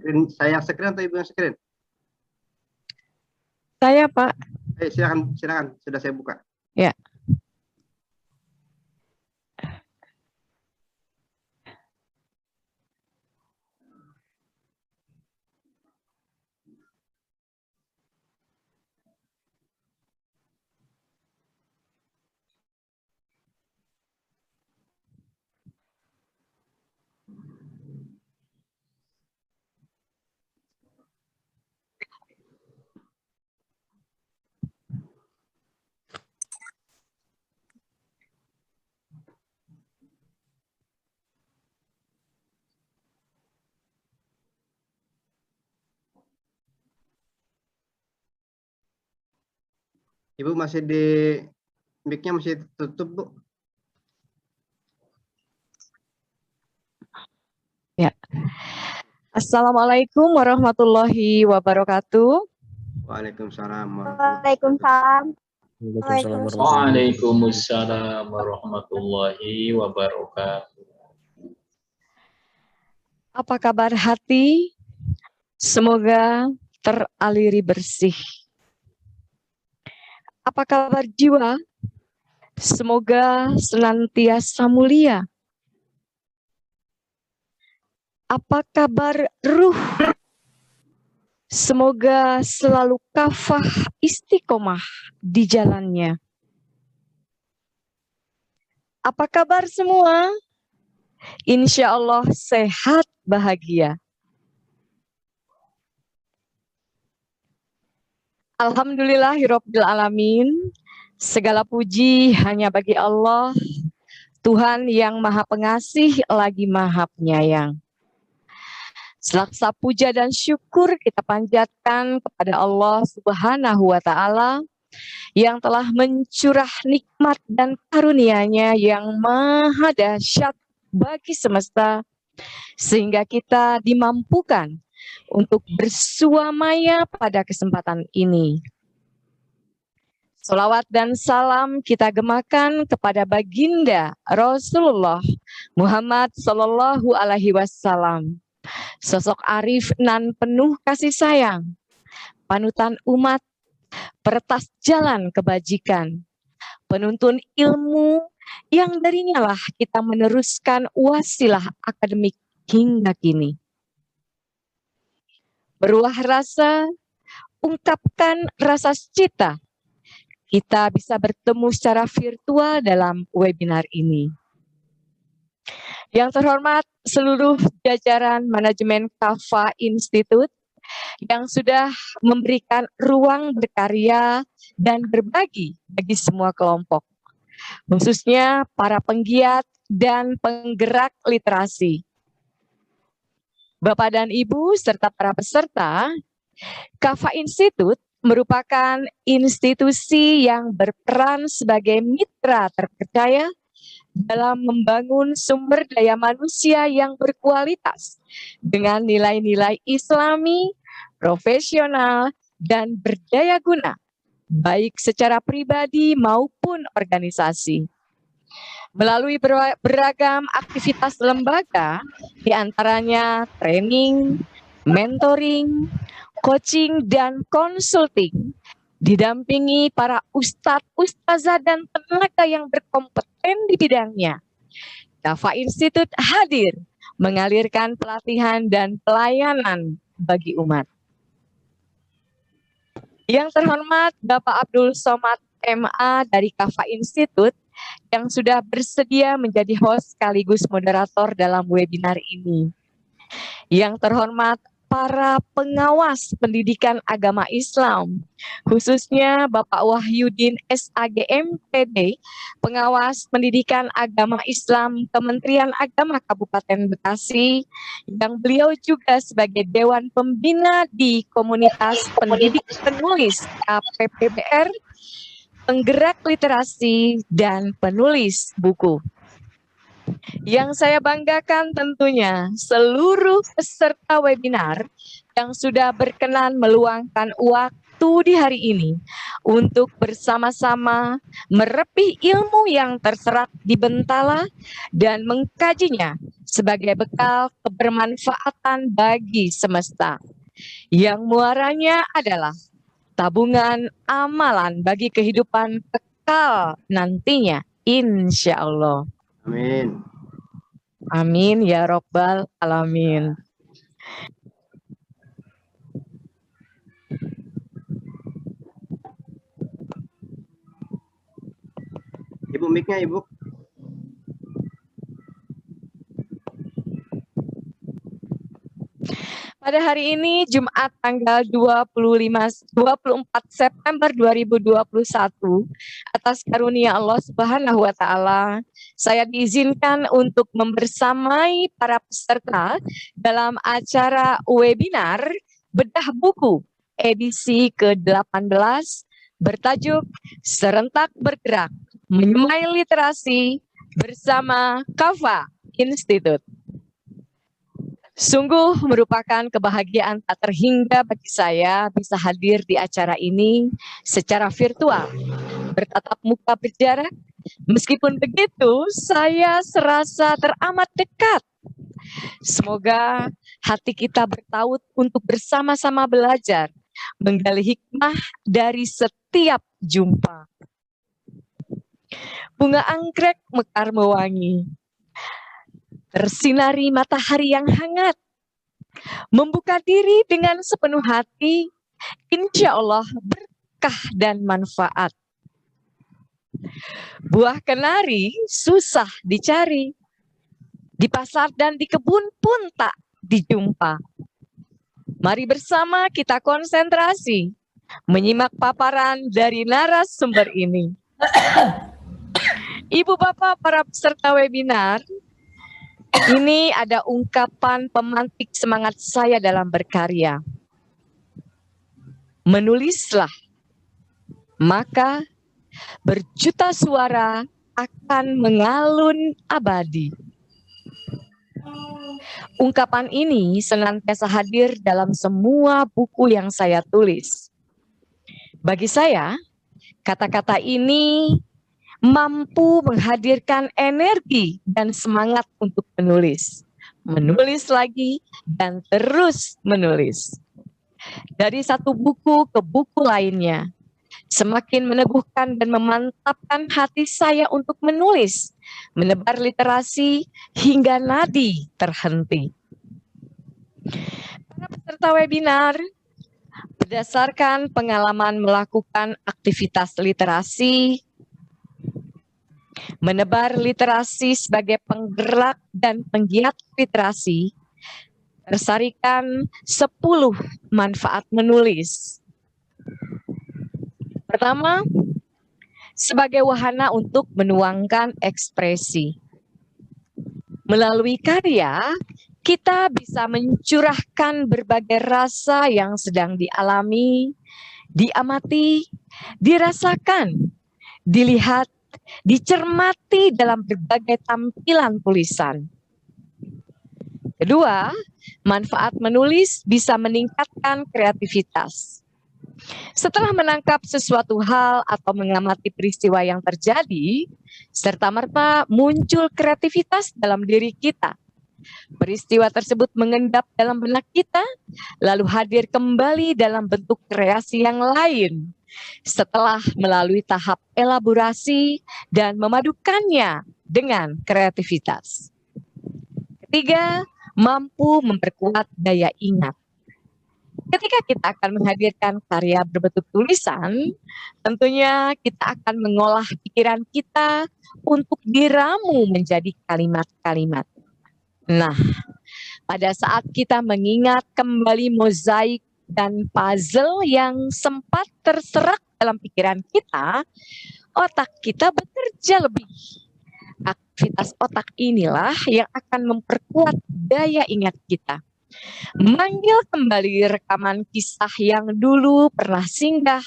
Saya yang screen atau Ibu yang screen? Saya, Pak. Silakan. Sudah saya buka. Ya. Ibu masih di mic-nya masih tutup, Bu. Ya. Assalamualaikum warahmatullahi wabarakatuh. Waalaikumsalam. Waalaikumsalam. Waalaikumsalam warahmatullahi wabarakatuh. Apa kabar hati? Semoga teraliri bersih. Apa kabar jiwa? Semoga senantiasa mulia. Apa kabar ruh? Semoga selalu kafah istiqomah di jalannya. Apa kabar semua? Insya Allah sehat bahagia. Alhamdulillahirabbil alamin. Segala puji hanya bagi Allah, Tuhan yang Maha Pengasih lagi Maha Penyayang. Selaksa puja dan syukur kita panjatkan kepada Allah Subhanahu wa Ta'ala yang telah mencurah nikmat dan karunia-Nya yang maha dahsyat bagi semesta, sehingga kita dimampukan untuk bersuamaya pada kesempatan ini. Salawat dan salam kita gemakan kepada baginda Rasulullah Muhammad Sallallahu Alaihi Wasallam, sosok arif nan penuh kasih sayang, panutan umat, peretas jalan kebajikan, penuntun ilmu yang darinya lah kita meneruskan wasilah akademik hingga kini. Beruah rasa, ungkapkan rasa cita, kita bisa bertemu secara virtual dalam webinar ini. Yang terhormat seluruh jajaran manajemen Kafa Institute yang sudah memberikan ruang berkarya dan berbagi bagi semua kelompok, khususnya para penggiat dan penggerak literasi. Bapak dan Ibu serta para peserta, Kafa Institute merupakan institusi yang berperan sebagai mitra terpercaya dalam membangun sumber daya manusia yang berkualitas dengan nilai-nilai Islami, profesional, dan berdaya guna, baik secara pribadi maupun organisasi. Melalui beragam aktivitas lembaga, diantaranya training, mentoring, coaching, dan konsulting, didampingi para ustadz, ustazah, dan tenaga yang berkompeten di bidangnya. Kafa Institute hadir mengalirkan pelatihan dan pelayanan bagi umat. Yang terhormat Bapak Abdul Somad MA dari Kafa Institute yang sudah bersedia menjadi host sekaligus moderator dalam webinar ini. Yang terhormat para pengawas pendidikan agama Islam, khususnya Bapak Wahyudin SAG MPD, pengawas pendidikan agama Islam Kementerian Agama Kabupaten Bekasi, yang beliau juga sebagai Dewan Pembina di Komunitas Pendidik Penulis KPPBR, penggerak literasi, dan penulis buku. Yang saya banggakan tentunya seluruh peserta webinar yang sudah berkenan meluangkan waktu waktu di hari ini untuk bersama-sama merepih ilmu yang terserat di Bentala dan mengkajinya sebagai bekal kebermanfaatan bagi semesta, yang muaranya adalah tabungan amalan bagi kehidupan kekal nantinya, insya Allah. Amin. Amin ya Rabbal Alamin. Ibu mic-nya, Ibu. Pada hari ini Jumat tanggal 24 September 2021, atas karunia Allah Subhanahu wa taala, saya diizinkan untuk membersamai para peserta dalam acara webinar Bedah Buku edisi ke-18 bertajuk Serentak Bergerak Menyemai Literasi bersama Kafa Institute. Sungguh merupakan kebahagiaan tak terhingga bagi saya bisa hadir di acara ini secara virtual, bertatap muka berjarak. Meskipun begitu, saya serasa teramat dekat. Semoga hati kita bertaut untuk bersama-sama belajar, menggali hikmah dari setiap jumpa. Bunga anggrek mekar mewangi, tersinari matahari yang hangat, membuka diri dengan sepenuh hati, insya Allah berkah dan manfaat. Buah kenari susah dicari, di pasar dan di kebun pun tak dijumpa. Mari bersama kita konsentrasi, menyimak paparan dari narasumber ini. Ibu Bapak para peserta webinar, ini ada ungkapan pemantik semangat saya dalam berkarya. Menulislah, maka berjuta suara akan mengalun abadi. Ungkapan ini senantiasa hadir dalam semua buku yang saya tulis. Bagi saya, kata-kata ini mampu menghadirkan energi dan semangat untuk menulis. Menulis lagi dan terus menulis. Dari satu buku ke buku lainnya, semakin meneguhkan dan memantapkan hati saya untuk menulis, menebar literasi hingga nadi terhenti. Para peserta webinar, berdasarkan pengalaman melakukan aktivitas literasi, menebar literasi sebagai penggerak dan penggiat literasi, tersarikan 10 manfaat menulis. Pertama, sebagai wahana untuk menuangkan ekspresi. Melalui karya, kita bisa mencurahkan berbagai rasa yang sedang dialami, diamati, dirasakan, dilihat, dicermati dalam berbagai tampilan tulisan. Kedua, manfaat menulis bisa meningkatkan kreativitas. Setelah menangkap sesuatu hal atau mengamati peristiwa yang terjadi, serta-merta muncul kreativitas dalam diri kita. Peristiwa tersebut mengendap dalam benak kita, lalu hadir kembali dalam bentuk kreasi yang lain. Setelah melalui tahap elaborasi dan memadukannya dengan kreativitas. Ketiga, mampu memperkuat daya ingat. Ketika kita akan menghadirkan karya berbentuk tulisan, tentunya kita akan mengolah pikiran kita untuk diramu menjadi kalimat-kalimat. Nah, pada saat kita mengingat kembali mozaik dan puzzle yang sempat terserak dalam pikiran kita, otak kita bekerja lebih. Aktivitas otak inilah yang akan memperkuat daya ingat kita. Memanggil kembali rekaman kisah yang dulu pernah singgah,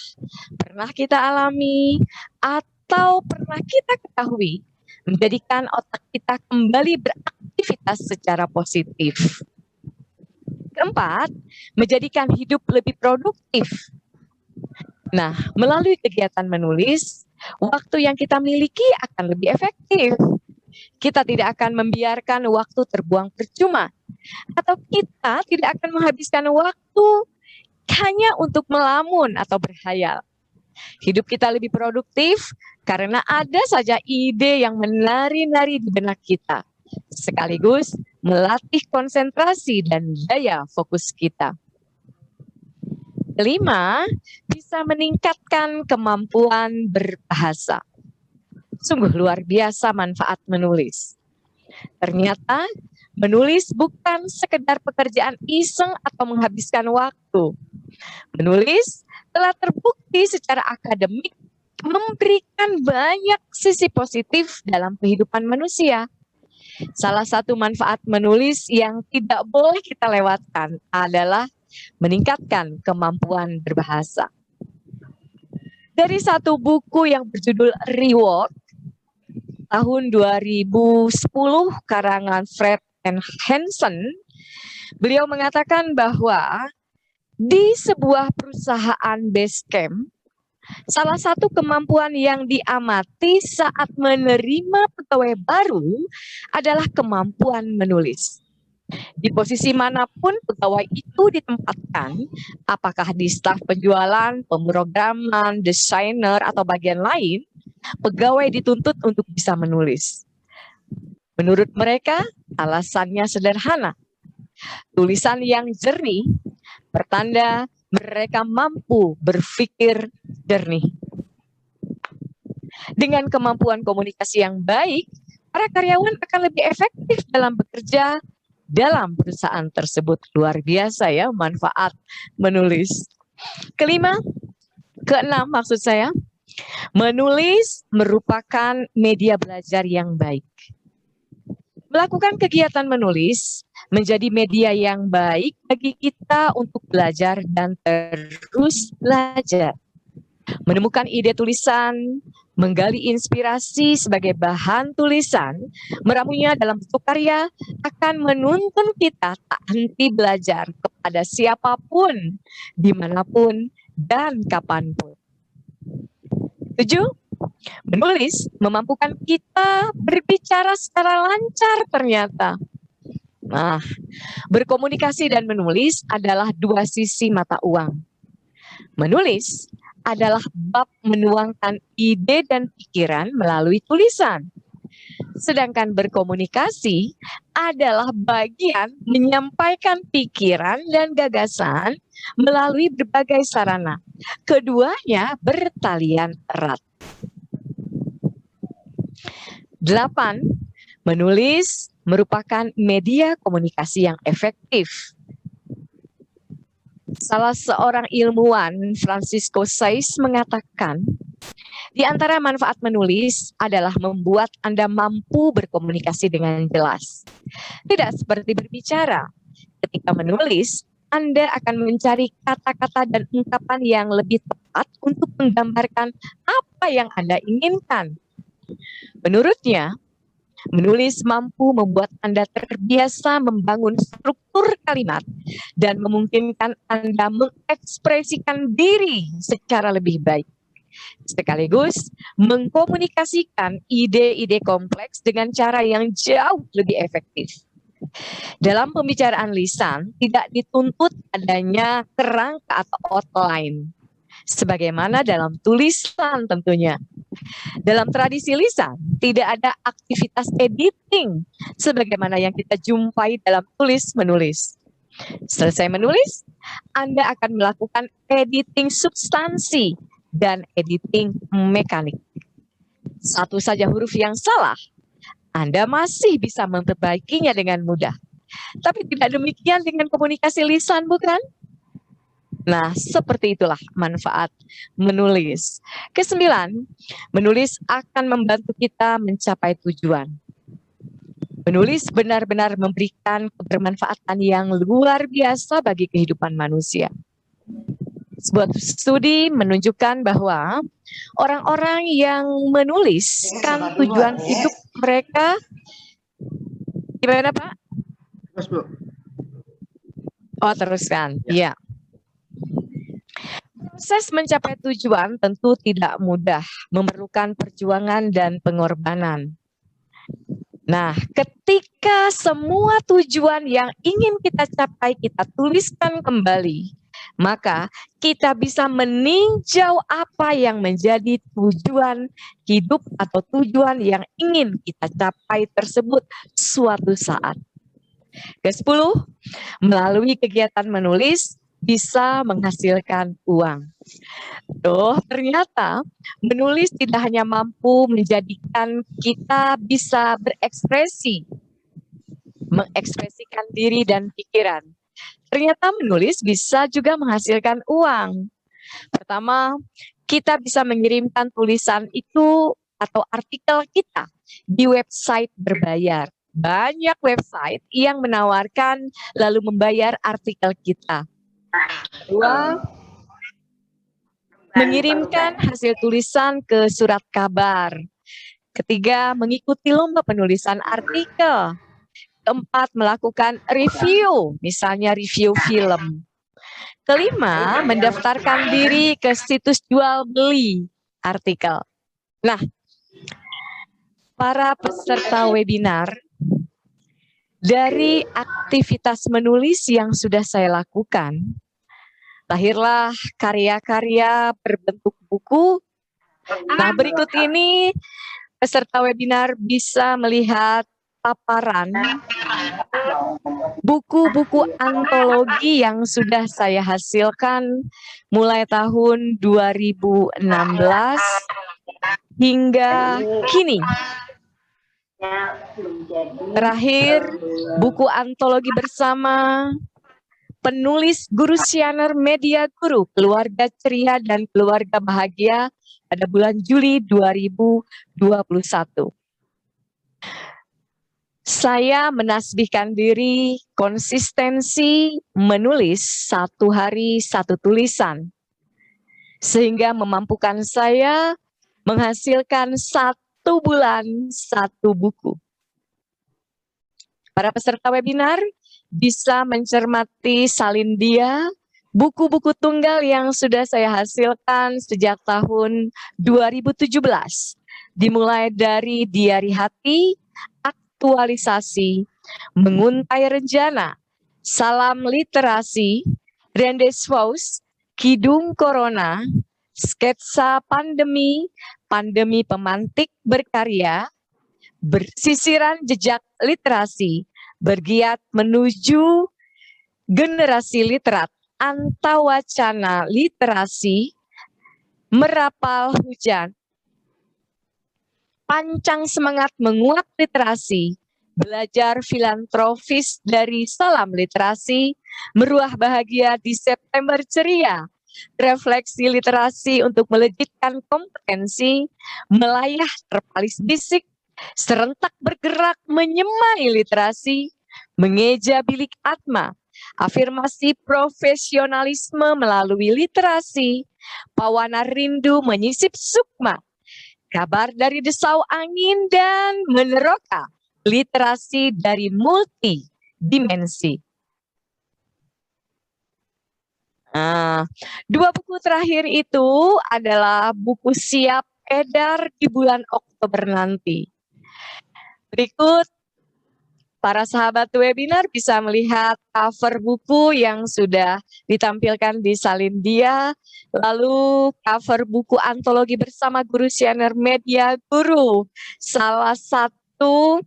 pernah kita alami, atau pernah kita ketahui, menjadikan otak kita kembali beraktivitas secara positif. Keempat, menjadikan hidup lebih produktif. Nah, melalui kegiatan menulis, waktu yang kita miliki akan lebih efektif. Kita tidak akan membiarkan waktu terbuang percuma, atau kita tidak akan menghabiskan waktu hanya untuk melamun atau berhayal. Hidup kita lebih produktif karena ada saja ide yang menari-nari di benak kita, sekaligus melatih konsentrasi dan daya fokus kita. Kelima, bisa meningkatkan kemampuan berbahasa. Sungguh luar biasa manfaat menulis. Ternyata menulis bukan sekedar pekerjaan iseng atau menghabiskan waktu. Menulis telah terbukti secara akademik memberikan banyak sisi positif dalam kehidupan manusia. Salah satu manfaat menulis yang tidak boleh kita lewatkan adalah meningkatkan kemampuan berbahasa. Dari satu buku yang berjudul Reward, tahun 2010 karangan Fred and Hansen, beliau mengatakan bahwa di sebuah perusahaan Basecamp, salah satu kemampuan yang diamati saat menerima pegawai baru adalah kemampuan menulis. Di posisi manapun pegawai itu ditempatkan, apakah di staf penjualan, pemrograman, desainer, atau bagian lain, pegawai dituntut untuk bisa menulis. Menurut mereka, alasannya sederhana. Tulisan yang jernih pertanda mereka mampu berpikir jernih. Dengan kemampuan komunikasi yang baik, para karyawan akan lebih efektif dalam bekerja dalam perusahaan tersebut. Luar biasa ya manfaat menulis. Keenam maksud saya, menulis merupakan media belajar yang baik. Melakukan kegiatan menulis menjadi media yang baik bagi kita untuk belajar dan terus belajar. Menemukan ide tulisan, menggali inspirasi sebagai bahan tulisan, meramunya dalam bentuk karya akan menuntun kita tak henti belajar kepada siapapun, dimanapun, dan kapanpun. 7. Menulis memampukan kita berbicara secara lancar ternyata. Nah, berkomunikasi dan menulis adalah dua sisi mata uang. Menulis adalah bab menuangkan ide dan pikiran melalui tulisan. Sedangkan berkomunikasi adalah bagian menyampaikan pikiran dan gagasan melalui berbagai sarana. Keduanya bertalian erat. 8. Menulis merupakan media komunikasi yang efektif. Salah seorang ilmuwan, Francisco Saiz, mengatakan, di antara manfaat menulis adalah membuat Anda mampu berkomunikasi dengan jelas. Tidak seperti berbicara. Ketika menulis, Anda akan mencari kata-kata dan ungkapan yang lebih tepat untuk menggambarkan apa yang Anda inginkan. Menurutnya, menulis mampu membuat Anda terbiasa membangun struktur kalimat dan memungkinkan Anda mengekspresikan diri secara lebih baik. Sekaligus mengkomunikasikan ide-ide kompleks dengan cara yang jauh lebih efektif. Dalam pembicaraan lisan, tidak dituntut adanya kerangka atau outline, sebagaimana dalam tulisan tentunya. Dalam tradisi lisan, tidak ada aktivitas editing, sebagaimana yang kita jumpai dalam tulis-menulis. Selesai menulis, Anda akan melakukan editing substansi dan editing mekanik. Satu saja huruf yang salah, Anda masih bisa memperbaikinya dengan mudah. Tapi tidak demikian dengan komunikasi lisan, bukan? Nah, seperti itulah manfaat menulis. 9, menulis akan membantu kita mencapai tujuan. Menulis benar-benar memberikan kebermanfaatan yang luar biasa bagi kehidupan manusia. Sebuah studi menunjukkan bahwa orang-orang yang menuliskan tujuan hidup mereka, gimana Pak? Terus Bu. Oh teruskan, iya. Proses mencapai tujuan tentu tidak mudah, memerlukan perjuangan dan pengorbanan. Nah, ketika semua tujuan yang ingin kita capai kita tuliskan kembali, maka kita bisa meninjau apa yang menjadi tujuan hidup atau tujuan yang ingin kita capai tersebut suatu saat. Ke-10, melalui kegiatan menulis bisa menghasilkan uang. Ternyata menulis tidak hanya mampu menjadikan kita bisa berekspresi, mengekspresikan diri dan pikiran. Ternyata menulis bisa juga menghasilkan uang. Pertama, kita bisa mengirimkan tulisan itu atau artikel kita di website berbayar. Banyak website yang menawarkan lalu membayar artikel kita. Kedua, mengirimkan hasil tulisan ke surat kabar. Ketiga, mengikuti lomba penulisan artikel. Keempat, melakukan review, misalnya review film. Kelima, mendaftarkan diri ke situs jual beli artikel. Nah, para peserta webinar, dari aktivitas menulis yang sudah saya lakukan, lahirlah karya-karya berbentuk buku. Nah, berikut ini peserta webinar bisa melihat paparan buku-buku antologi yang sudah saya hasilkan mulai tahun 2016 hingga kini. Terakhir, buku antologi bersama penulis Guru Sianer Media Guru, Keluarga Ceria dan Keluarga Bahagia pada bulan Juli 2021. Saya menasbihkan diri konsistensi menulis 1 hari 1 tulisan, sehingga memampukan saya menghasilkan 1 bulan 1 buku. Para peserta webinar bisa mencermati salindia buku-buku tunggal yang sudah saya hasilkan sejak tahun 2017. Dimulai dari Diari Hati, Aktualisasi, Menguntai Rencana, Salam Literasi, Rendezvous, Kidung Corona, Sketsa Pandemi, Pandemi Pemantik Berkarya, Sisiran Jejak Literasi, Bergiat Menuju Generasi Literat, Antawacana Literasi, Merapal Hujan, Pancang Semangat Menguak Literasi, Belajar Filantropis dari Salam Literasi, Meruah Bahagia di September Ceria, Refleksi Literasi untuk Melejitkan Kompetensi, Melayah Terpalis Bisik, Serentak Bergerak Menyemai Literasi, Mengeja Bilik Atma, Afirmasi Profesionalisme Melalui Literasi, Pawana Rindu Menyisip Sukma, Kabar dari Desau Angin dan Meneroka, Literasi dari Multi Dimensi. Nah, 2 buku terakhir itu adalah buku siap edar di bulan Oktober nanti. Berikut para sahabat webinar bisa melihat cover buku yang sudah ditampilkan di salindia, lalu cover buku antologi bersama Guru Sianer Media Guru, salah satu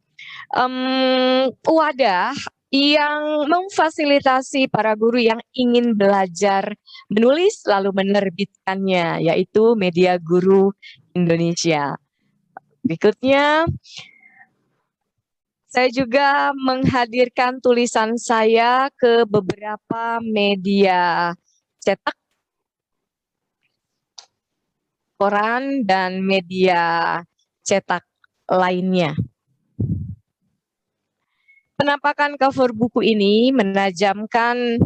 wadah yang memfasilitasi para guru yang ingin belajar menulis lalu menerbitkannya, yaitu Media Guru Indonesia. Berikutnya, saya juga menghadirkan tulisan saya ke beberapa media cetak, koran, dan media cetak lainnya. Penampakan cover buku ini menajamkan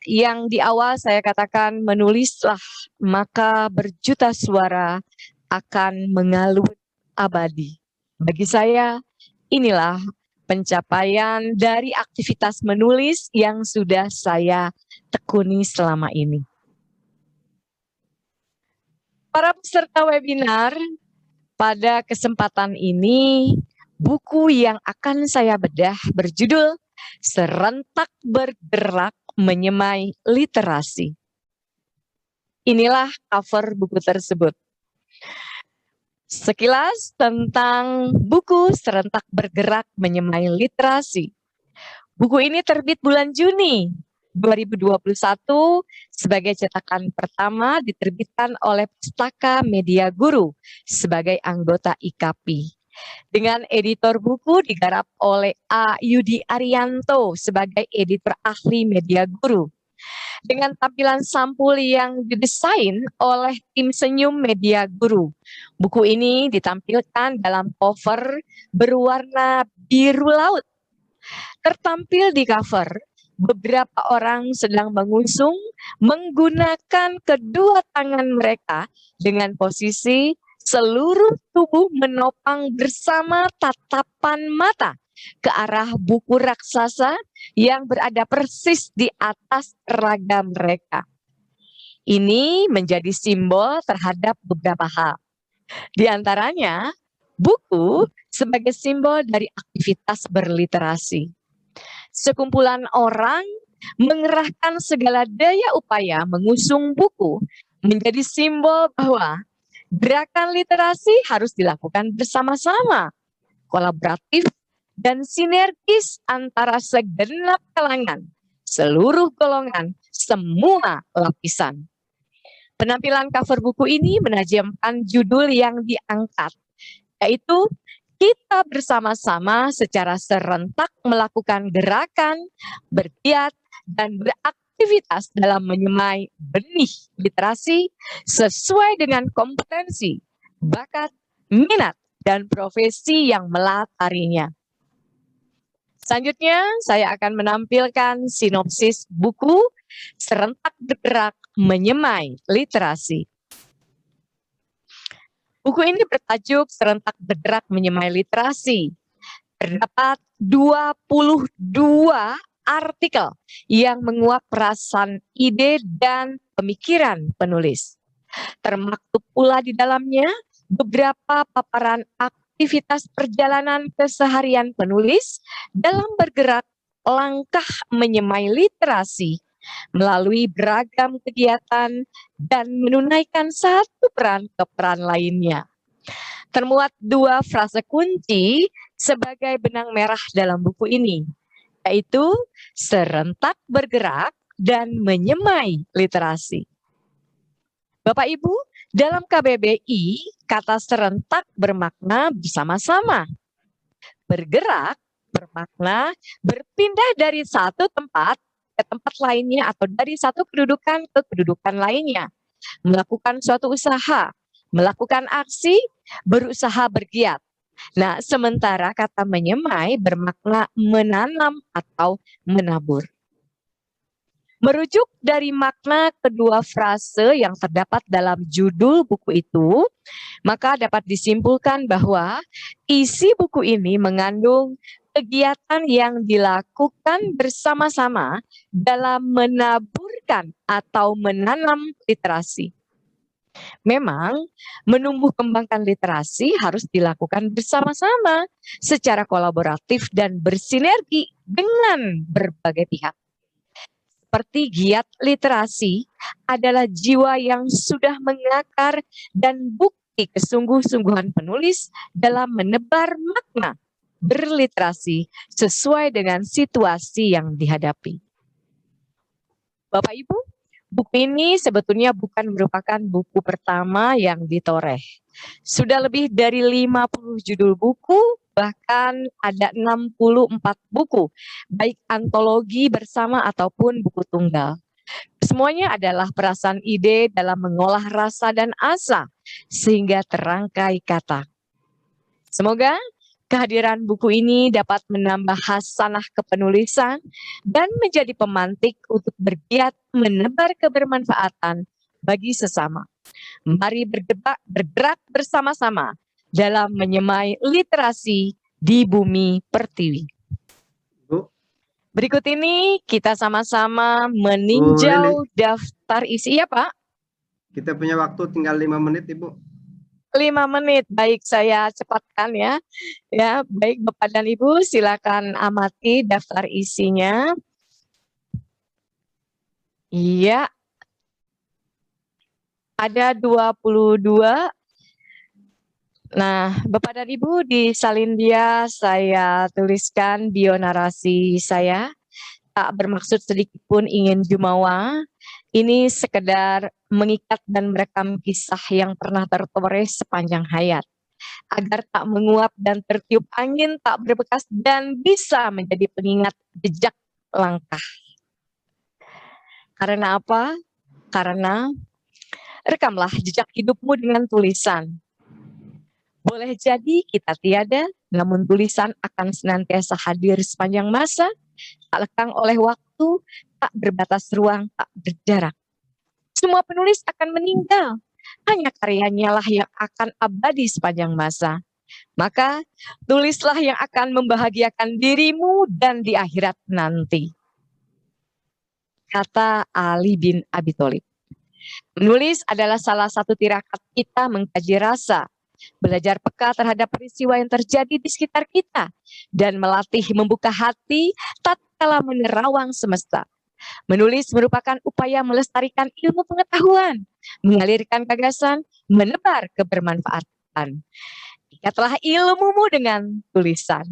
yang di awal saya katakan, menulislah maka berjuta suara akan mengalut abadi. Bagi saya, inilah pencapaian dari aktivitas menulis yang sudah saya tekuni selama ini. Para peserta webinar, pada kesempatan ini, buku yang akan saya bedah berjudul Serentak Bergerak Menyemai Literasi. Inilah cover buku tersebut. Sekilas tentang buku Serentak Bergerak Menyemai Literasi. Buku ini terbit bulan Juni 2021 sebagai cetakan pertama diterbitkan oleh Pustaka Media Guru sebagai anggota IKAPI. Dengan editor buku digarap oleh A. Yudi Arianto sebagai editor ahli Media Guru. Dengan tampilan sampul yang didesain oleh tim Senyum Media Guru. Buku ini ditampilkan dalam cover berwarna biru laut. Tertampil di cover, beberapa orang sedang mengusung menggunakan kedua tangan mereka dengan posisi seluruh tubuh menopang bersama tatapan mata ke arah buku raksasa yang berada persis di atas raga mereka. Ini menjadi simbol terhadap beberapa hal. Di antaranya, buku sebagai simbol dari aktivitas berliterasi. Sekumpulan orang mengerahkan segala daya upaya mengusung buku menjadi simbol bahwa gerakan literasi harus dilakukan bersama-sama, kolaboratif, dan sinergis antara segenap kalangan, seluruh golongan, semua lapisan. Penampilan cover buku ini menajamkan judul yang diangkat, yaitu kita bersama-sama secara serentak melakukan gerakan, bergiat, dan beraktivitas dalam menyemai benih literasi sesuai dengan kompetensi, bakat, minat, dan profesi yang melatarinya. Selanjutnya, saya akan menampilkan sinopsis buku Serentak Bergerak Menyemai Literasi. Buku ini bertajuk Serentak Bergerak Menyemai Literasi. Terdapat 22 artikel yang menguak perasaan, ide, dan pemikiran penulis. Termaktub pula di dalamnya beberapa paparan aktivitas perjalanan keseharian penulis dalam bergerak langkah menyemai literasi melalui beragam kegiatan dan menunaikan satu peran ke peran lainnya. Termuat 2 frase kunci sebagai benang merah dalam buku ini, yaitu serentak bergerak dan menyemai literasi. Bapak Ibu, dalam KBBI, kata serentak bermakna bersama-sama. Bergerak bermakna berpindah dari satu tempat ke tempat lainnya atau dari satu kedudukan ke kedudukan lainnya. Melakukan suatu usaha, melakukan aksi, berusaha bergiat. Nah, sementara kata menyemai bermakna menanam atau menabur. Merujuk dari makna kedua frase yang terdapat dalam judul buku itu, maka dapat disimpulkan bahwa isi buku ini mengandung kegiatan yang dilakukan bersama-sama dalam menaburkan atau menanam literasi. Memang, menumbuh kembangkan literasi harus dilakukan bersama-sama, secara kolaboratif dan bersinergi dengan berbagai pihak. Seperti giat literasi adalah jiwa yang sudah mengakar dan bukti kesungguh-sungguhan penulis dalam menebar makna berliterasi sesuai dengan situasi yang dihadapi. Bapak Ibu, buku ini sebetulnya bukan merupakan buku pertama yang ditoreh. Sudah lebih dari 50 judul buku, bahkan ada 64 buku, baik antologi bersama ataupun buku tunggal. Semuanya adalah perasaan ide dalam mengolah rasa dan asa, sehingga terangkai kata. Semoga kehadiran buku ini dapat menambah hasanah kepenulisan dan menjadi pemantik untuk bergiat menebar kebermanfaatan bagi sesama. Mari bergerak bersama-sama dalam menyemai literasi di bumi pertiwi. Bu, Berikut ini kita sama-sama meninjau daftar isi. Ya, Pak? Kita punya waktu tinggal 5 menit, Ibu. 5 menit, baik saya cepatkan ya. Ya, baik Bapak dan Ibu, silakan amati daftar isinya. Iya. Ada 22. Nah, Bapak dan Ibu, di salin dia saya tuliskan bionarasi saya. Tak bermaksud sedikit pun ingin jumawa. Ini sekedar mengikat dan merekam kisah yang pernah tertoreh sepanjang hayat. Agar tak menguap dan tertiup angin, tak berbekas dan bisa menjadi pengingat jejak langkah. Karena apa? Karena rekamlah jejak hidupmu dengan tulisan. Boleh jadi kita tiada, namun tulisan akan senantiasa hadir sepanjang masa, tak lekang oleh waktu, tak berbatas ruang, tak berjarak. Semua penulis akan meninggal, hanya karyanya lah yang akan abadi sepanjang masa. Maka tulislah yang akan membahagiakan dirimu dan di akhirat nanti. Kata Ali bin Abi Thalib. Menulis adalah salah satu tirakat kita mengkaji rasa, belajar peka terhadap peristiwa yang terjadi di sekitar kita, dan melatih membuka hati tatkala menerawang semesta. Menulis merupakan upaya melestarikan ilmu pengetahuan, mengalirkan gagasan, menebar kebermanfaatan. Ikatlah ilmumu dengan tulisan.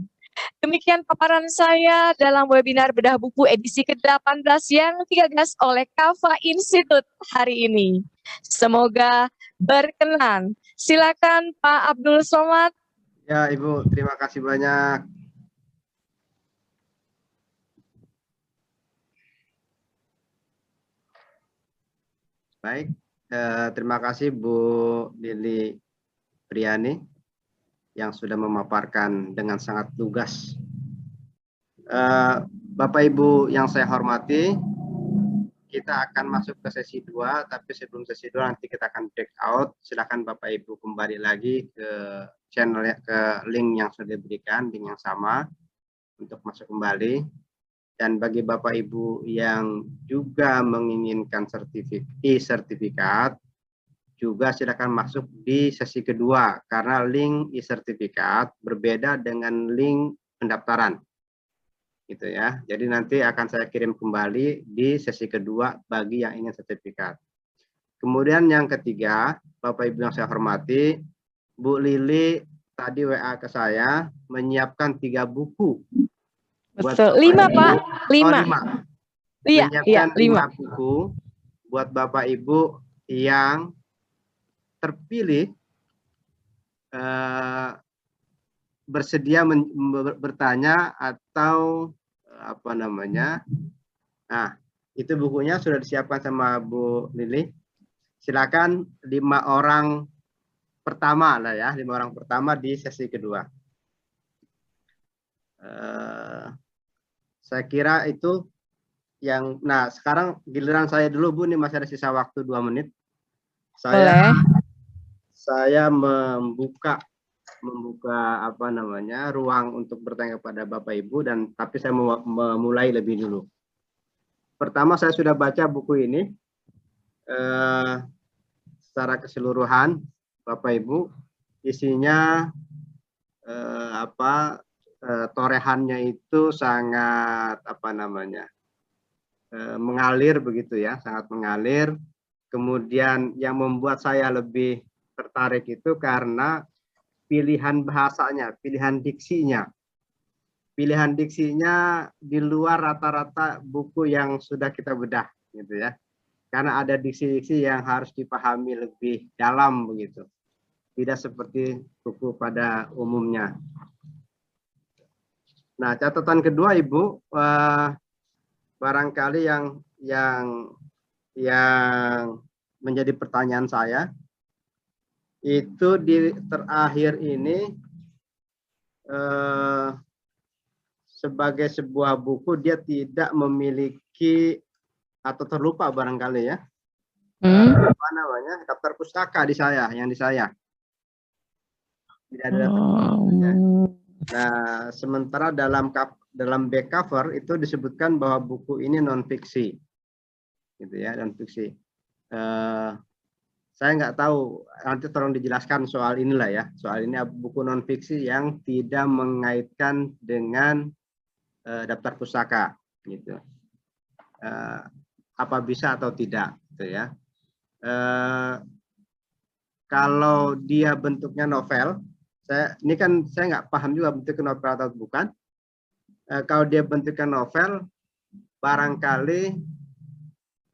Demikian paparan saya dalam webinar Bedah Buku edisi ke-18 yang digagas oleh Kafa Institute hari ini. Semoga berkenan. Silakan Pak Abdul Somad. Ya, Ibu, terima kasih banyak. Baik, terima kasih Bu Lili Priani yang sudah memaparkan dengan sangat lugas. Bapak Ibu yang saya hormati, kita akan masuk ke sesi 2, tapi sebelum sesi 2 nanti kita akan break out. Silakan Bapak Ibu kembali lagi ke channel, ke link yang sudah diberikan, link yang sama untuk masuk kembali. Dan bagi Bapak Ibu yang juga menginginkan e-sertifikat, juga silakan masuk di sesi kedua, karena link e-sertifikat berbeda dengan link pendaftaran. Gitu ya. Jadi nanti akan saya kirim kembali di sesi kedua bagi yang ingin sertifikat. Kemudian yang ketiga, Bapak Ibu yang saya hormati, Bu Lili tadi WA ke saya menyiapkan 3 buku. Betul, 5 Pak, 5. Iya, menyiapkan 5 buku buat Bapak Ibu yang terpilih bersedia bertanya atau apa namanya. Nah, itu bukunya sudah disiapkan sama Bu Lili. Silakan 5 orang pertama lah ya, 5 orang pertama di sesi kedua. Saya kira itu yang, nah sekarang giliran saya dulu Bu, ini masih ada sisa waktu 2 menit. Saya membuka apa namanya ruang untuk bertanya kepada Bapak Ibu, dan tapi saya mau memulai lebih dulu. Pertama, saya sudah baca buku ini secara keseluruhan Bapak Ibu. Isinya torehannya itu sangat apa namanya mengalir begitu ya, sangat mengalir. Kemudian yang membuat saya lebih tertarik itu karena pilihan bahasanya, pilihan diksinya di luar rata-rata buku yang sudah kita bedah gitu ya. Karena ada diksi-diksi yang harus dipahami lebih dalam begitu. Tidak seperti buku pada umumnya. Nah, catatan kedua Ibu, barangkali yang menjadi pertanyaan saya itu di terakhir ini sebagai sebuah buku dia tidak memiliki atau terlupa barangkali ya apa namanya daftar pustaka di saya, yang di saya tidak ada ya. Nah, sementara dalam back cover itu disebutkan bahwa buku ini non fiksi gitu ya, non fiksi. Saya nggak tahu, nanti tolong dijelaskan soal inilah ya. Soal ini buku non fiksi yang tidak mengaitkan dengan daftar pustaka, gitu. Apa bisa atau tidak, gitu ya. Kalau dia bentuknya novel, ini kan saya nggak paham juga bentuknya novel atau bukan. Kalau dia bentuknya novel, barangkali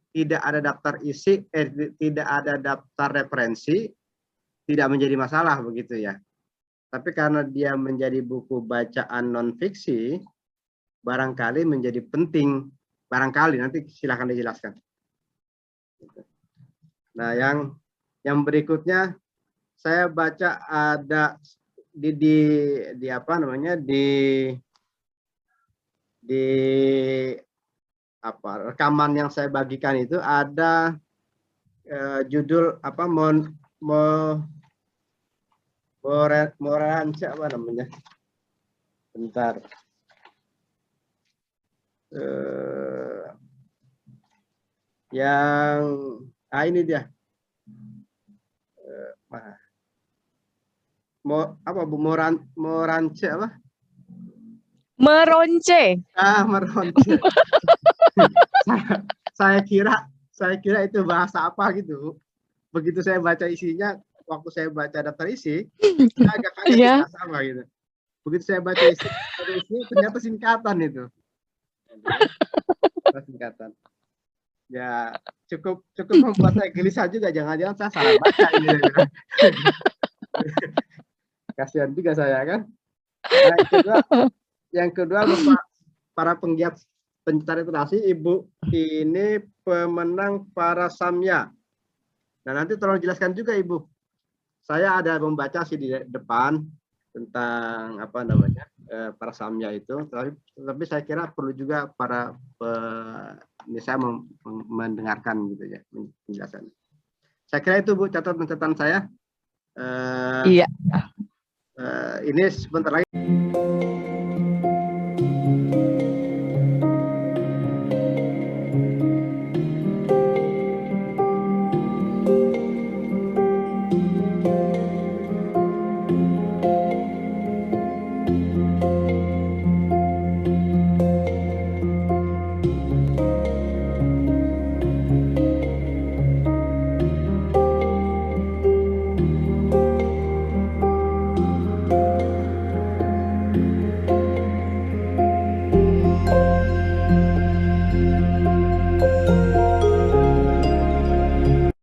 tidak ada daftar isi, tidak ada daftar referensi, tidak menjadi masalah begitu ya. Tapi karena dia menjadi buku bacaan non fiksi, barangkali menjadi penting. Barangkali, nanti silakan dijelaskan. Nah, yang berikutnya saya baca ada di apa namanya di apa rekaman yang saya bagikan itu ada judul apa Moranca apa namanya, bentar, yang ini dia apa Bu, Morance apa? Meronce. Meronce. saya kira itu bahasa apa gitu. Begitu saya baca isinya, waktu saya baca daftar isi, saya agak kaget bahasa apa gitu. Begitu saya baca isi ternyata singkatan itu. Singkatan. Ya cukup membuat saya gelisah juga, jangan-jangan saya salah baca ini. Kasihan juga saya kan. Nah, yang kedua Bapak, para penggiat pencipta literasi, Ibu ini pemenang para Samya. Nah, nanti tolong jelaskan juga Ibu. Saya ada membaca sih di depan tentang apa namanya para Samya itu, tapi saya kira perlu juga para misalnya mendengarkan gitu ya penjelasan. Saya kira itu Bu catatan saya. Iya. Ini sebentar lagi.